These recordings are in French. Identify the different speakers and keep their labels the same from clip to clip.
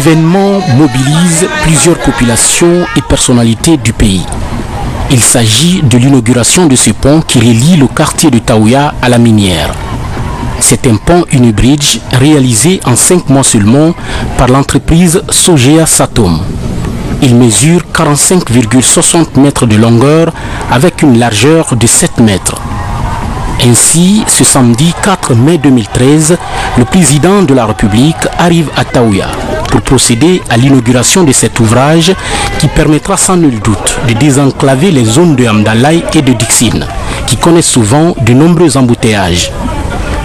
Speaker 1: L'événement mobilise plusieurs populations et personnalités du pays. Il s'agit de l'inauguration de ce pont qui relie le quartier de Taouya à la minière. C'est un pont unibridge réalisé en 5 mois seulement par l'entreprise Sogea Satom. Il mesure 45,60 mètres de longueur avec une largeur de 7 mètres. Ainsi, ce samedi 4 mai 2013, le président de la République arrive à Taouya pour procéder à l'inauguration de cet ouvrage qui permettra sans nul doute de désenclaver les zones de Hamdalaye et de Dixine, qui connaissent souvent de nombreux embouteillages.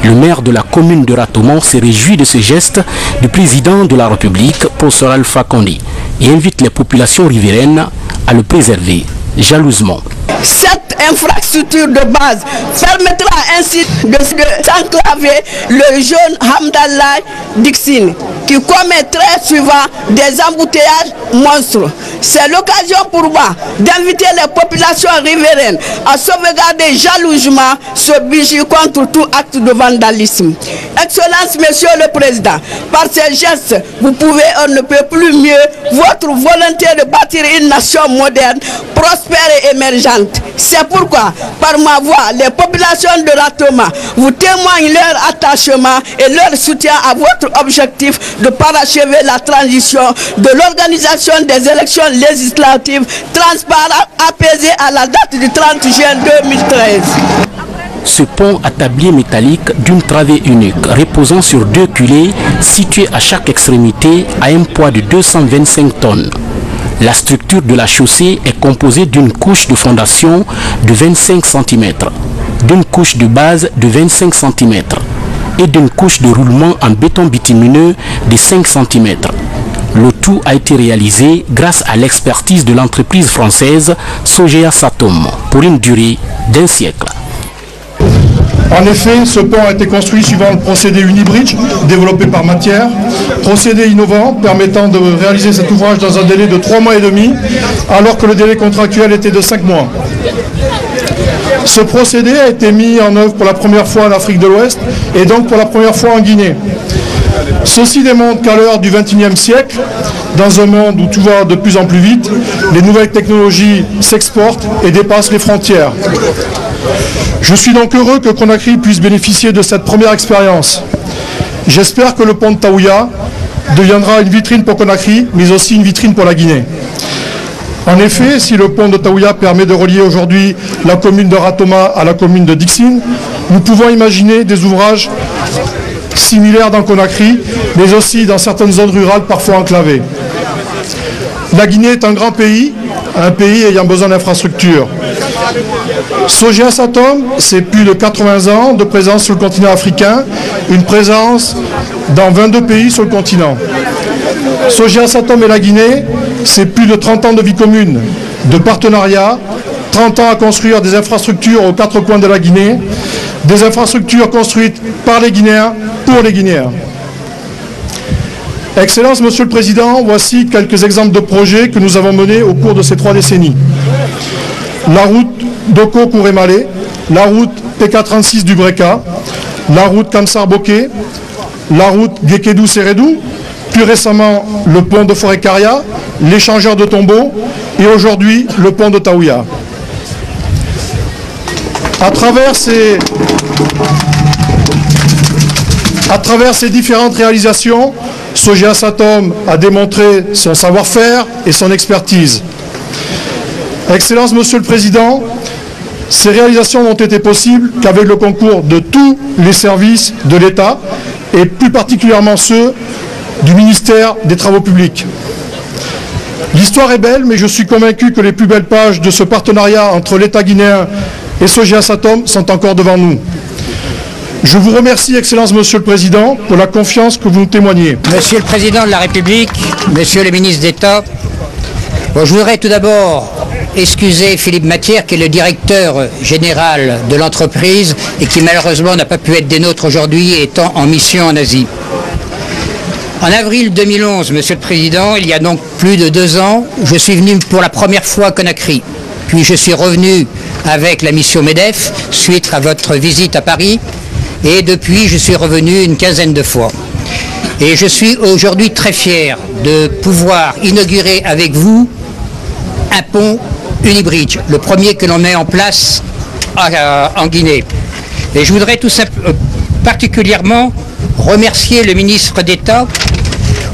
Speaker 1: Le maire de la commune de Ratoumont se réjouit de ce geste du président de la République, Professeur Alpha Condé, et invite les populations riveraines à le préserver jalousement.
Speaker 2: Cette infrastructure de base permettra ainsi de s'enclaver le jeune Hamdalaye Dixine qui commet très souvent des embouteillages monstres. C'est l'occasion pour moi d'inviter les populations riveraines à sauvegarder jalousement ce bijou contre tout acte de vandalisme. Excellence, Monsieur le Président, par ces gestes, vous pouvez, on ne peut plus mieux, votre volonté de bâtir une nation moderne, prospère et émergente. C'est pourquoi, par ma voix, les populations de Ratoma vous témoignent leur attachement et leur soutien à votre objectif de parachever la transition de l'organisation des élections législatives transparentes, apaisées à la date du 30 juin 2013.
Speaker 1: Ce pont à tablier métallique d'une travée unique, reposant sur 2 culées situées à chaque extrémité à un poids de 225 tonnes. La structure de la chaussée est composée d'une couche de fondation de 25 cm, d'une couche de base de 25 cm et d'une couche de roulement en béton bitumineux de 5 cm. Le tout a été réalisé grâce à l'expertise de l'entreprise française Sogea Satom pour une durée d'1 siècle.
Speaker 3: En effet, ce pont a été construit suivant le procédé unibridge développé par Matière, procédé innovant permettant de réaliser cet ouvrage dans un délai de 3 mois et demi, alors que le délai contractuel était de 5 mois. Ce procédé a été mis en œuvre pour la première fois en Afrique de l'Ouest et donc pour la première fois en Guinée. Ceci démontre qu'à l'heure du XXIe siècle, dans un monde où tout va de plus en plus vite, les nouvelles technologies s'exportent et dépassent les frontières. Je suis donc heureux que Conakry puisse bénéficier de cette première expérience. J'espère que le pont de Taouya deviendra une vitrine pour Conakry, mais aussi une vitrine pour la Guinée. En effet, si le pont de Taouya permet de relier aujourd'hui la commune de Ratoma à la commune de Dixine, nous pouvons imaginer des ouvrages similaires dans Conakry, mais aussi dans certaines zones rurales parfois enclavées. La Guinée est un grand pays, un pays ayant besoin d'infrastructures. Sogea Satom, c'est plus de 80 ans de présence sur le continent africain, une présence dans 22 pays sur le continent. Sogea Satom et la Guinée, c'est plus de 30 ans de vie commune, de partenariat, 30 ans à construire des infrastructures aux 4 coins de la Guinée, des infrastructures construites par les Guinéens, pour les Guinéens. Excellence, Monsieur le Président, voici quelques exemples de projets que nous avons menés au cours de ces 3 décennies. La route Doko-Kouré-Malé, la route PK36 du Breka, la route Kamsar-Bokeh, la route Gekedou-Seredou, plus récemment le pont de Forêt-Caria, l'échangeur de tombeaux et aujourd'hui le pont de Taouya. À travers ces différentes réalisations, Sogea Satom a démontré son savoir-faire et son expertise. Excellence, Monsieur le Président, ces réalisations n'ont été possibles qu'avec le concours de tous les services de l'État et plus particulièrement ceux du ministère des Travaux publics. L'histoire est belle, mais je suis convaincu que les plus belles pages de ce partenariat entre l'État guinéen et Sogea Satom sont encore devant nous. Je vous remercie, Excellence, Monsieur le Président, pour la confiance que vous nous témoignez.
Speaker 4: Monsieur le Président de la République, Monsieur le ministre d'État, je voudrais tout d'abord excuser Philippe Matière, qui est le directeur général de l'entreprise et qui malheureusement n'a pas pu être des nôtres aujourd'hui, étant en mission en Asie. En avril 2011, Monsieur le Président, il y a donc plus de 2 ans, je suis venu pour la première fois à Conakry. Puis je suis revenu avec la mission MEDEF, suite à votre visite à Paris. Et depuis, je suis revenu une 15aine de fois. Et je suis aujourd'hui très fier de pouvoir inaugurer avec vous un pont Unibridge, le premier que l'on met en place en Guinée. Et je voudrais tout simplement particulièrement remercier le ministre d'État,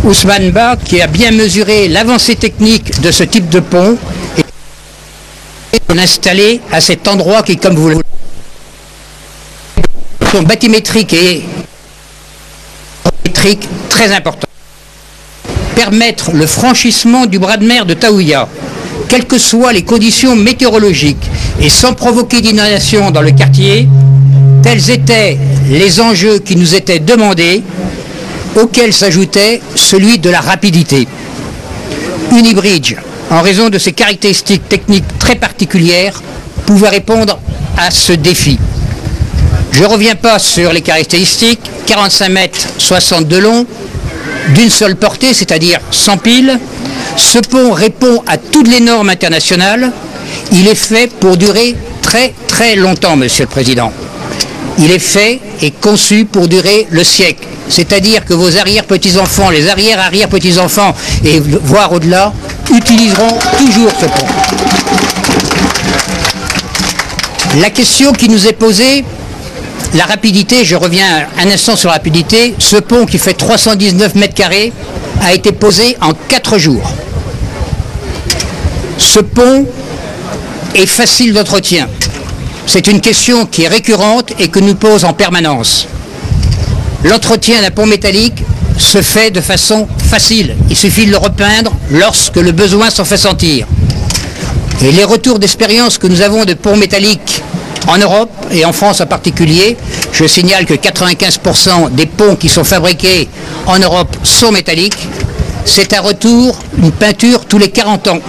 Speaker 4: Ousmane Ba, qui a bien mesuré l'avancée technique de ce type de pont et installé à cet endroit qui, comme vous le voyez, sont bathymétriques et très important. Permettre le franchissement du bras de mer de Taouya, quelles que soient les conditions météorologiques, et sans provoquer d'inondation dans le quartier, tels étaient les enjeux qui nous étaient demandés, auxquels s'ajoutait celui de la rapidité. Unibridge, en raison de ses caractéristiques techniques très particulières, pouvait répondre à ce défi. Je ne reviens pas sur les caractéristiques, 45 mètres 60 de long, d'une seule portée, c'est-à-dire sans pile. Ce pont répond à toutes les normes internationales. Il est fait pour durer très très longtemps, Monsieur le Président. Il est fait et conçu pour durer le siècle. C'est-à-dire que vos arrière-petits-enfants, les arrière-arrière-petits-enfants, et voire au-delà, utiliseront toujours ce pont. La question qui nous est posée, la rapidité, je reviens un instant sur la rapidité, ce pont qui fait 319 mètres carrés a été posé en 4 jours. Ce pont est facile d'entretien. C'est une question qui est récurrente et que nous pose en permanence. L'entretien d'un pont métallique se fait de façon facile. Il suffit de le repeindre lorsque le besoin s'en fait sentir. Et les retours d'expérience que nous avons de ponts métalliques en Europe et en France en particulier, je signale que 95% des ponts qui sont fabriqués en Europe sont métalliques. C'est un retour, une peinture tous les 40 ans.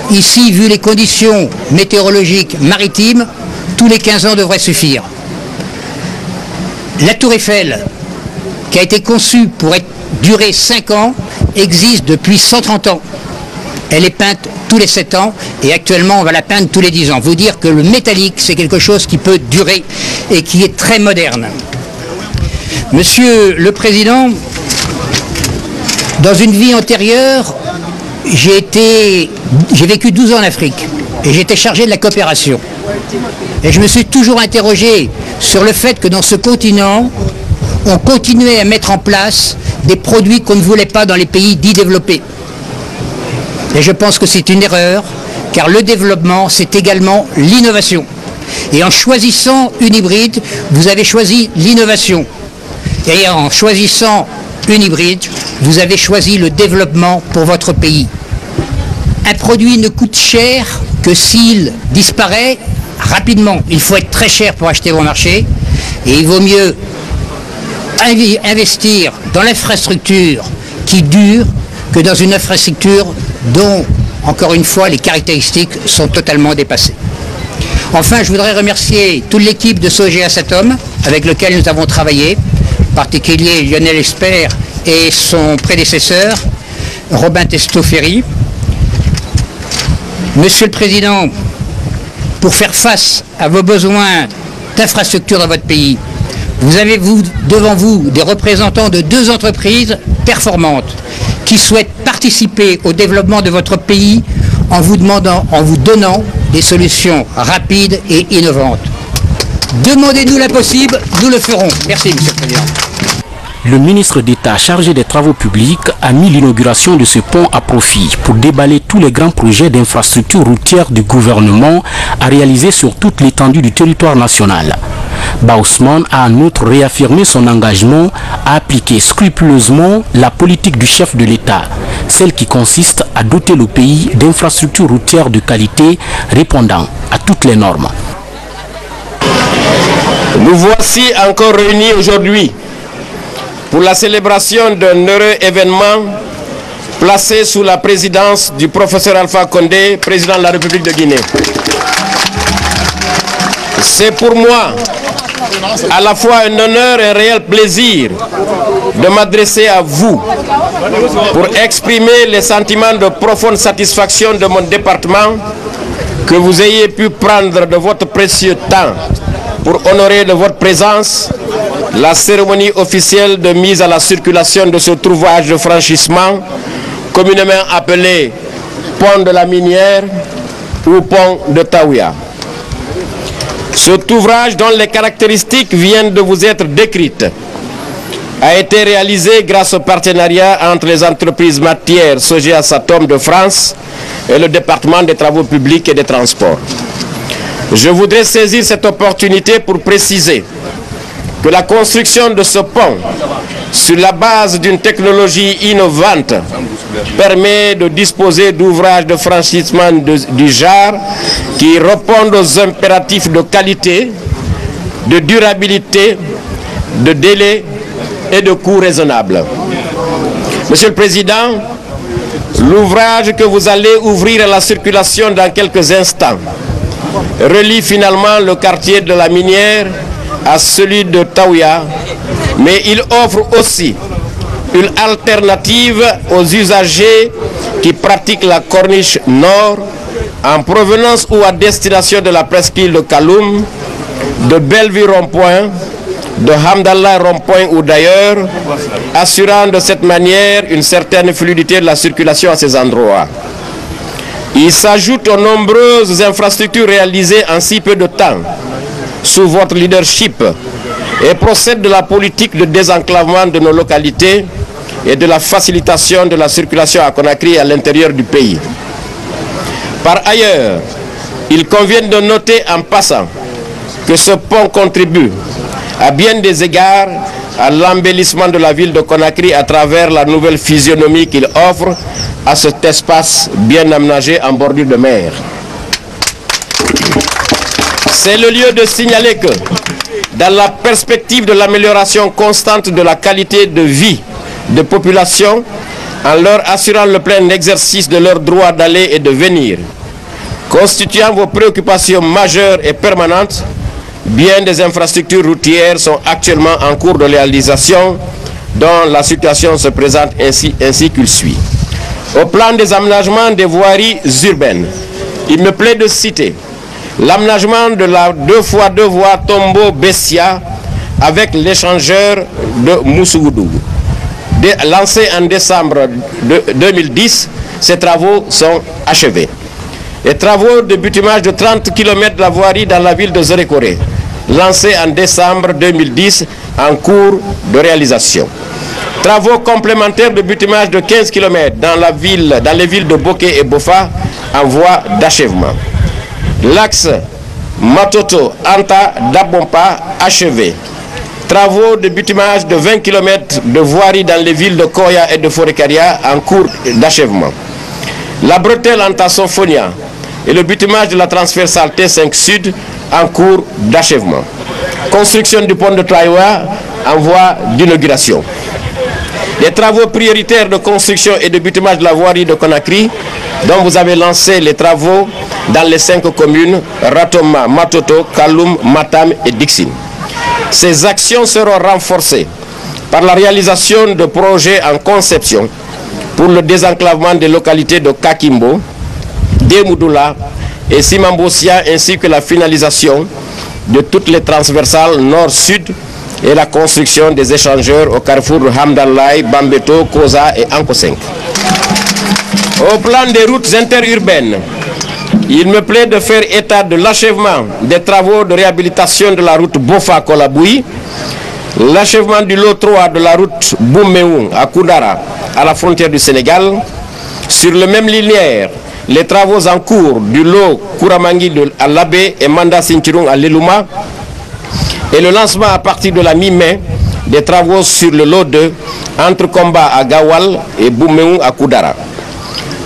Speaker 4: Ici, vu les conditions météorologiques maritimes, tous les 15 ans devrait suffire. La Tour Eiffel, qui a été conçue pour durer 5 ans, existe depuis 130 ans. Elle est peinte tous les 7 ans et actuellement on va la peindre tous les 10 ans. Vous dire que le métallique, c'est quelque chose qui peut durer et qui est très moderne. Monsieur le Président, dans une vie antérieure, j'ai vécu 12 ans en Afrique et j'étais chargé de la coopération. Et je me suis toujours interrogé sur le fait que dans ce continent, on continuait à mettre en place des produits qu'on ne voulait pas dans les pays dits développés. Et je pense que c'est une erreur, car le développement, c'est également l'innovation. Et en choisissant Unibridge, vous avez choisi l'innovation. Et en choisissant Unibridge, vous avez choisi le développement pour votre pays. Un produit ne coûte cher que s'il disparaît rapidement. Il faut être très cher pour acheter vos marchés. Et il vaut mieux investir dans l'infrastructure qui dure que dans une infrastructure dont, encore une fois, les caractéristiques sont totalement dépassées. Enfin, je voudrais remercier toute l'équipe de Sogea Satom avec laquelle nous avons travaillé, en particulier Lionel Expert et son prédécesseur, Robin Testoferi. Monsieur le Président, pour faire face à vos besoins d'infrastructures dans votre pays, vous avez devant vous des représentants de 2 entreprises performantes qui souhaitent participer au développement de votre pays en vous donnant des solutions rapides et innovantes. Demandez-nous l'impossible, nous le ferons. Merci, Monsieur le Président.
Speaker 1: Le ministre d'État chargé des Travaux publics a mis l'inauguration de ce pont à profit pour déballer tous les grands projets d'infrastructures routières du gouvernement à réaliser sur toute l'étendue du territoire national. Ba Ousmane a en outre réaffirmé son engagement à appliquer scrupuleusement la politique du chef de l'État, celle qui consiste à doter le pays d'infrastructures routières de qualité répondant à toutes les normes.
Speaker 5: Nous voici encore réunis aujourd'hui pour la célébration d'un heureux événement placé sous la présidence du professeur Alpha Condé, président de la République de Guinée. C'est pour moi à la fois un honneur et un réel plaisir de m'adresser à vous pour exprimer les sentiments de profonde satisfaction de mon département que vous ayez pu prendre de votre précieux temps pour honorer de votre présence la cérémonie officielle de mise à la circulation de ce trouvrage de franchissement, communément appelé pont de la Minière ou pont de Taouya. Cet ouvrage, dont les caractéristiques viennent de vous être décrites, a été réalisé grâce au partenariat entre les entreprises matières Sogea Satom de France et le département des travaux publics et des transports. Je voudrais saisir cette opportunité pour préciser que la construction de ce pont sur la base d'une technologie innovante permet de disposer d'ouvrages de franchissement du genre qui répondent aux impératifs de qualité, de durabilité, de délai et de coût raisonnable. Monsieur le Président, l'ouvrage que vous allez ouvrir à la circulation dans quelques instants relie finalement le quartier de la Minière à celui de Taouya, mais il offre aussi une alternative aux usagers qui pratiquent la corniche nord en provenance ou à destination de la presqu'île de Kaloum, de Bellevue Rond-Point, de Hamdallah Rond-Point ou d'ailleurs, assurant de cette manière une certaine fluidité de la circulation à ces endroits. Il s'ajoute aux nombreuses infrastructures réalisées en si peu de temps sous votre leadership et procède de la politique de désenclavement de nos localités et de la facilitation de la circulation à Conakry et à l'intérieur du pays. Par ailleurs, il convient de noter en passant que ce pont contribue à bien des égards à l'embellissement de la ville de Conakry à travers la nouvelle physionomie qu'il offre à cet espace bien aménagé en bordure de mer. C'est le lieu de signaler que, dans la perspective de l'amélioration constante de la qualité de vie des populations, en leur assurant le plein exercice de leur droit d'aller et de venir, constituant vos préoccupations majeures et permanentes, bien des infrastructures routières sont actuellement en cours de réalisation, dont la situation se présente ainsi qu'il suit. Au plan des aménagements des voiries urbaines, il me plaît de citer l'aménagement de la 2x2 voies Tombo-Bessia avec l'échangeur de Moussoudou. Lancé en décembre 2010, ces travaux sont achevés. Les travaux de bitumage de 30 km de la voirie dans la ville de Zérékoré, lancés en décembre 2010, en cours de réalisation. Travaux complémentaires de bitumage de 15 km dans les villes de Boké et Bofa, en voie d'achèvement. L'axe Matoto-Anta-Dabompa achevé. Travaux de bitumage de 20 km de voirie dans les villes de Koya et de Forekaria en cours d'achèvement. La bretelle Anta-Sophonia et le bitumage de la transversale T5 Sud en cours d'achèvement. Construction du pont de Taouya en voie d'inauguration. Les travaux prioritaires de construction et de bitumage de la voirie de Conakry, dont vous avez lancé les travaux dans les 5 communes, Ratoma, Matoto, Kaloum, Matam et Dixine. Ces actions seront renforcées par la réalisation de projets en conception pour le désenclavement des localités de Kakimbo, Demoudoula et Simambosia, ainsi que la finalisation de toutes les transversales nord-sud et la construction des échangeurs au carrefour de Hamdallah, Bambeto, Koza et Anko 5. Au plan des routes interurbaines, il me plaît de faire état de l'achèvement des travaux de réhabilitation de la route Bofa-Kolaboui, l'achèvement du lot 3 de la route Bouméoum à Koudara, à la frontière du Sénégal. Sur le même linéaire, les travaux en cours du lot Kouramangui à Labé et Manda Sintirung à Lelouma, et le lancement à partir de la mi-mai des travaux sur le lot 2 entre Komba à Gawal et Bouméoum à Koudara.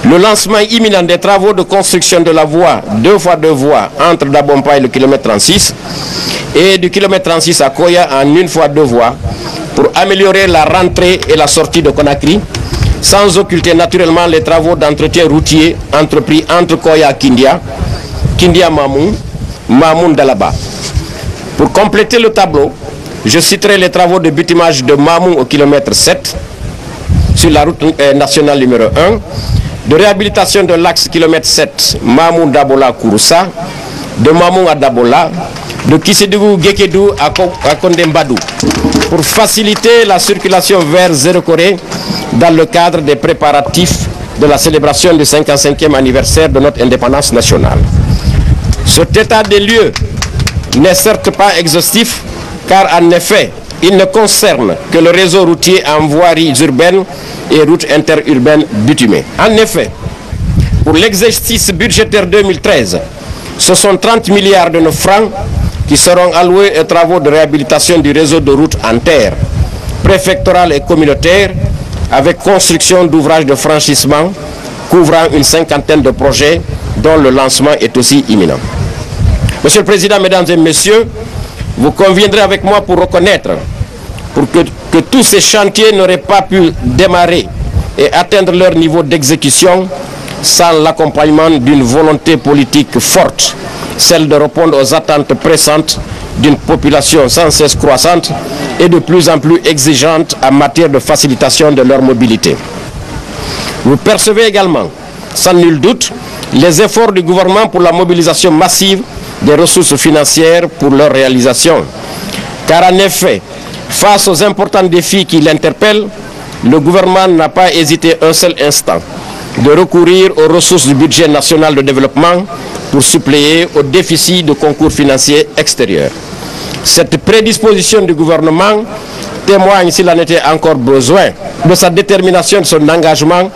Speaker 5: Le lancement imminent des travaux de construction de la voie 2x2 voies entre Dabompa et le kilomètre 36 et du kilomètre 36 à Koya en 1x2 voies pour améliorer la rentrée et la sortie de Conakry, sans occulter naturellement les travaux d'entretien routier entrepris entre Koya et Kindia, Kindia Mamoun, Mamoun Dalaba. Pour compléter le tableau, je citerai les travaux de bitumage de Mamoun au kilomètre 7 sur la route nationale numéro 1, de réhabilitation de l'axe kilomètre 7 Mamoun Dabola Kouroussa, de Mamoun à Dabola, de Kissédougou Gekedou à Kondembadou. pour faciliter la circulation vers Zéro Corée dans le cadre des préparatifs de la célébration du 55e anniversaire de notre indépendance nationale. Cet état des lieux n'est certes pas exhaustif, car en effet, il ne concerne que le réseau routier en voiries urbaines et routes interurbaines bitumées. En effet, pour l'exercice budgétaire 2013, ce sont 30 milliards de nos francs qui seront alloués aux travaux de réhabilitation du réseau de routes en terre, préfectoral et communautaire, avec construction d'ouvrages de franchissement couvrant une cinquantaine de projets dont le lancement est aussi imminent. Monsieur le Président, Mesdames et Messieurs, vous conviendrez avec moi pour reconnaître que tous ces chantiers n'auraient pas pu démarrer et atteindre leur niveau d'exécution sans l'accompagnement d'une volonté politique forte, celle de répondre aux attentes pressantes d'une population sans cesse croissante et de plus en plus exigeante en matière de facilitation de leur mobilité. Vous percevez également, sans nul doute, les efforts du gouvernement pour la mobilisation massive des ressources financières pour leur réalisation. Car en effet, face aux importants défis qui l'interpellent, le gouvernement n'a pas hésité un seul instant de recourir aux ressources du budget national de développement pour suppléer au déficit de concours financiers extérieurs. Cette prédisposition du gouvernement témoigne, s'il en était encore besoin, de sa détermination, de son engagement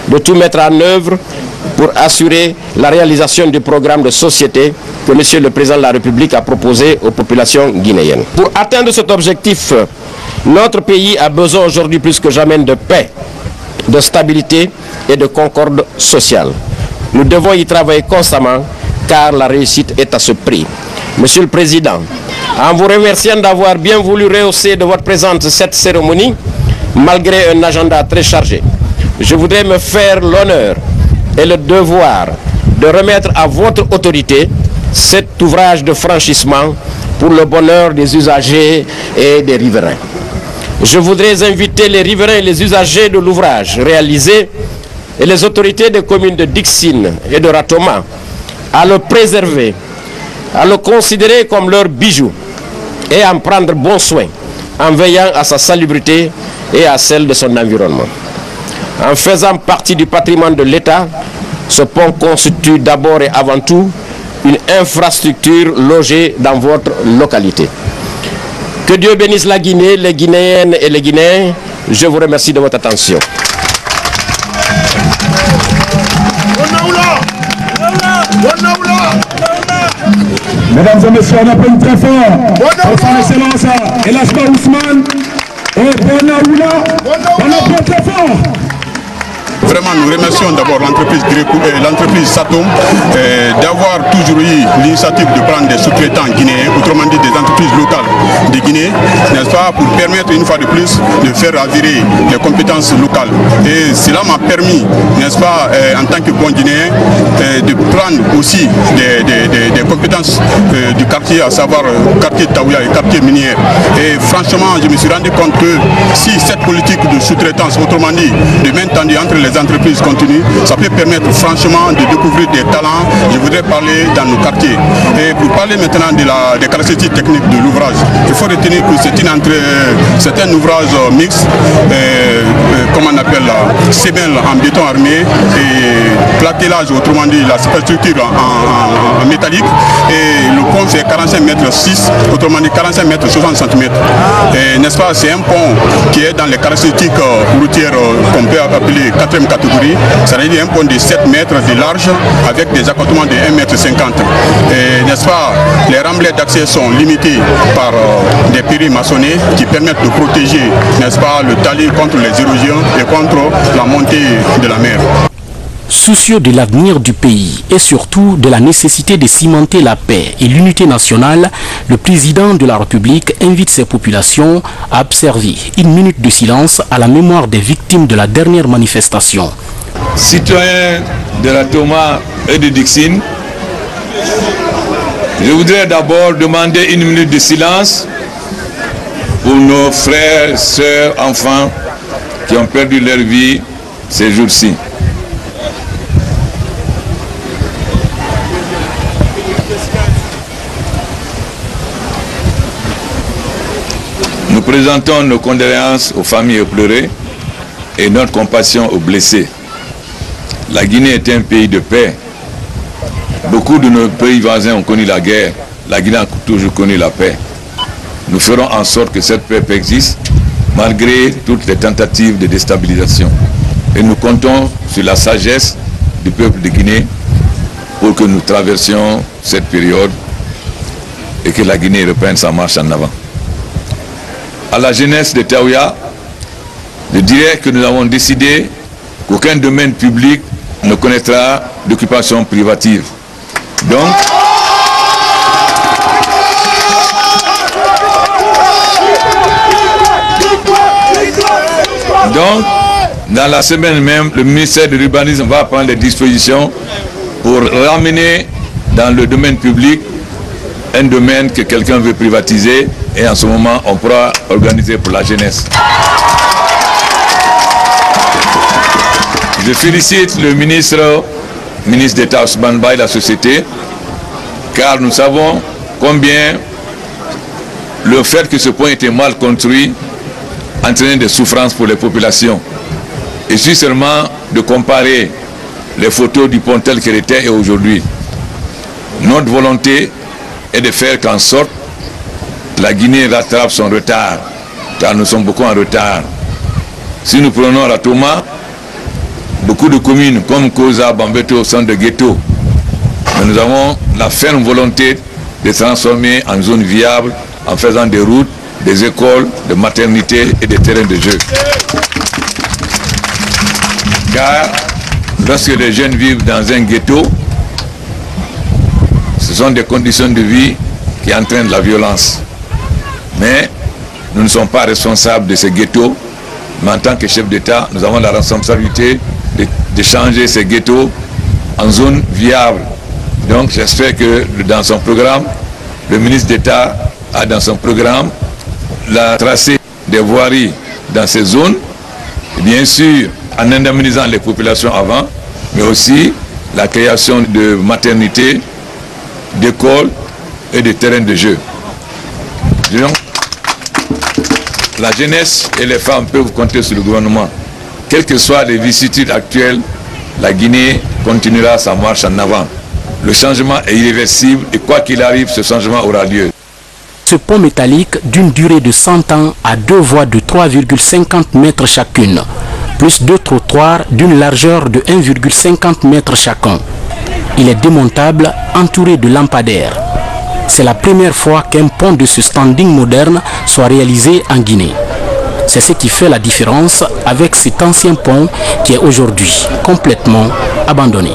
Speaker 5: de tout mettre en œuvre pour assurer la réalisation du programme de société que M. le Président de la République a proposé aux populations guinéennes. Pour atteindre cet objectif, notre pays a besoin aujourd'hui plus que jamais de paix, de stabilité et de concorde sociale. Nous devons y travailler constamment car la réussite est à ce prix. Monsieur le Président, en vous remerciant d'avoir bien voulu rehausser de votre présence cette cérémonie, malgré un agenda très chargé, je voudrais me faire l'honneur et le devoir de remettre à votre autorité cet ouvrage de franchissement pour le bonheur des usagers et des riverains. Je voudrais inviter les riverains et les usagers de l'ouvrage réalisé et les autorités des communes de Dixine et de Ratoma à le préserver, à le considérer comme leur bijou et à en prendre bon soin en veillant à sa salubrité et à celle de son environnement. En faisant partie du patrimoine de l'État, ce pont constitue d'abord et avant tout une infrastructure logée dans votre localité. Que Dieu bénisse la Guinée, les Guinéennes et les Guinéens. Je vous remercie de votre attention.
Speaker 6: Mesdames et messieurs, on appelle très fort pour son excellence Elhaj Ba Ousmane et Bonaoula. On appelle très fort.
Speaker 7: Vraiment, nous remercions d'abord l'entreprise Satom d'avoir toujours eu l'initiative de prendre des sous-traitants guinéens, autrement dit des entreprises locales de Guinée, n'est-ce pas, pour permettre une fois de plus de faire avirer les compétences locales. Et cela m'a permis, n'est-ce pas, en tant que bon Guinéen, de prendre aussi des compétences du quartier, à savoir quartier Taouya et quartier minière. Et franchement, je me suis rendu compte que si cette politique de sous-traitance, autrement dit, de main tendue entre les entreprises continue, ça peut permettre franchement de découvrir des talents. Je voudrais parler dans nos quartiers. Et pour parler maintenant des caractéristiques techniques de l'ouvrage, il faut retenir que c'est un ouvrage mixte, comme on appelle sémelle en béton armé et plaquelage, autrement dit la superstructure en métallique. Et le pont c'est 45 mètres 6, autrement dit 45 mètres 60 cm. N'est-ce pas, c'est un pont qui est dans les caractéristiques routières qu'on peut appeler 4e catégorie, c'est-à-dire un pont de 7 mètres de large avec des accotements de 1,50 m. N'est-ce pas, les remblais d'accès sont limités par des périls maçonnés qui permettent de protéger, n'est-ce pas, le tali contre les érosions et contre la montée de la mer.
Speaker 1: Soucieux de l'avenir du pays et surtout de la nécessité de cimenter la paix et l'unité nationale, le président de la République invite ses populations à observer une minute de silence à la mémoire des victimes de la dernière manifestation.
Speaker 8: Citoyens de Ratoma et de Dixine, je voudrais d'abord demander une minute de silence pour nos frères, sœurs, enfants qui ont perdu leur vie ces jours-ci. Nous Nous présentons nos condoléances aux familles éplorées et notre compassion aux blessés. La Guinée est un pays de paix. Beaucoup de nos pays voisins ont connu la guerre. La Guinée a toujours connu la paix. Nous ferons en sorte que cette paix existe malgré toutes les tentatives de déstabilisation. Et nous comptons sur la sagesse du peuple de Guinée pour que nous traversions cette période et que la Guinée reprenne sa marche en avant. À la jeunesse de Taouya, je dirais que nous avons décidé qu'aucun domaine public ne connaîtra d'occupation privative. Donc, dans la semaine même, le ministère de l'Urbanisme va prendre des dispositions pour ramener dans le domaine public un domaine que quelqu'un veut privatiser, et en ce moment, on pourra organiser pour la jeunesse. Je félicite le ministre d'État Ousmane Ba et la société, car nous savons combien le fait que ce point était mal construit entraînait des souffrances pour les populations. Il suffit seulement de comparer les photos du pont tel qu'il était et aujourd'hui. Notre volonté est de faire qu'en sorte la Guinée rattrape son retard, car nous sommes beaucoup en retard. Si nous prenons la Toma, beaucoup de communes comme Koza, Bambeto sont des ghettos. Mais nous avons la ferme volonté de transformer en zone viable en faisant des routes, des écoles, des maternités et des terrains de jeu. Car lorsque les jeunes vivent dans un ghetto, ce sont des conditions de vie qui entraînent la violence. Mais nous ne sommes pas responsables de ces ghettos, mais en tant que chef d'État, nous avons la responsabilité de changer ces ghettos en zones viables. Donc j'espère que dans son programme, le ministre d'État a dans son programme la tracée des voiries dans ces zones, et bien sûr en indemnisant les populations avant, mais aussi la création de maternités, d'écoles et de terrains de jeu. Donc, la jeunesse et les femmes peuvent compter sur le gouvernement. Quelles que soient les vicissitudes actuelles, la Guinée continuera sa marche en avant. Le changement est irréversible et quoi qu'il arrive, ce changement aura lieu.
Speaker 1: Ce pont métallique d'une durée de 100 ans a 2 voies de 3,50 mètres chacune, plus 2 trottoirs d'une largeur de 1,50 mètres chacun. Il est démontable, entouré de lampadaires. C'est la première fois qu'un pont de ce standing moderne soit réalisé en Guinée. C'est ce qui fait la différence avec cet ancien pont qui est aujourd'hui complètement abandonné.